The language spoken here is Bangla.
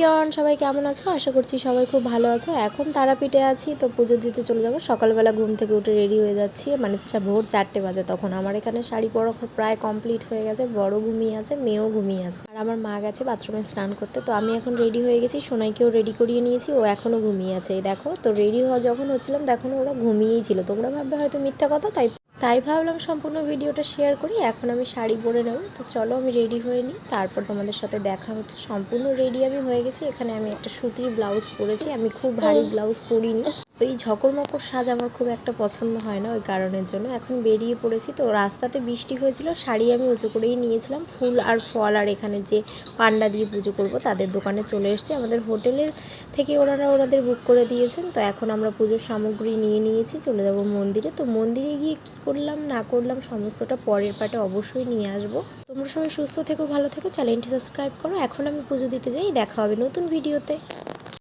এভরিওয়ান, সবাই কেমন আছো? আশা করছি সবাই খুব ভালো আছো। এখন তারাপীঠে আছি, তো পুজো দিতে চলে যাবো। সকালবেলা ঘুম থেকে উঠে রেডি হয়ে যাচ্ছি, মানে ভোর 4টে বাজে। তখন আমার এখানে শাড়ি পরা প্রায় কমপ্লিট হয়ে গেছে। বড় ঘুমিয়ে আছে, মেয়েও ঘুমিয়ে আছে, আর আমার মা গেছে বাথরুমে স্নান করতে। তো আমি এখন রেডি হয়ে গেছি, সোনাইকেও রেডি করিয়ে নিয়েছি, ও এখনও ঘুমিয়ে আছে। এই দেখো, তো রেডি হওয়া যখন হচ্ছিলাম তখন ওরা ঘুমিয়েই ছিল। তোমরা ভাববে হয়তো মিথ্যা কথা, তাই ভাবলাম সম্পূর্ণ ভিডিওটা শেয়ার করি। এখন আমি শাড়ি পরে নেব, তো চলো আমি রেডি হয়ে নিই, তারপর তোমাদের সাথে দেখা হচ্ছে। সম্পূর্ণ রেডি আমি হয়ে গেছি। এখানে আমি একটা সুতির ব্লাউজ পরেছি, আমি খুব ভারী ব্লাউজ পরিনি। ওই ঝকর মকর সাজ আমার খুব একটা পছন্দ হয় না, ওই কারণের জন্য এখন বেরিয়ে পড়েছি। তো রাস্তাতে বৃষ্টি হয়েছিল, শাড়ি আমি উঁচু করেই নিয়েছিলাম। ফুল আর ফল আর এখানে যে পান্ডা দিয়ে পুজো করব তাদের দোকানে চলে এসেছি। আমাদের হোটেলের থেকে ওনাদের বুক করে দিয়েছেন। তো এখন আমরা পুজোর সামগ্রী নিয়ে নিয়েছি, চলে যাব মন্দিরে। তো মন্দিরে গিয়ে কী করলাম না করলাম সমস্তটা পরের পার্টে অবশ্যই নিয়ে আসবো। তোমরা সবাই সুস্থ থেকো, ভালো থেকো, চ্যানেলটি সাবস্ক্রাইব করো। এখন আমি পুজো দিতে যাই, দেখা হবে নতুন ভিডিওতে।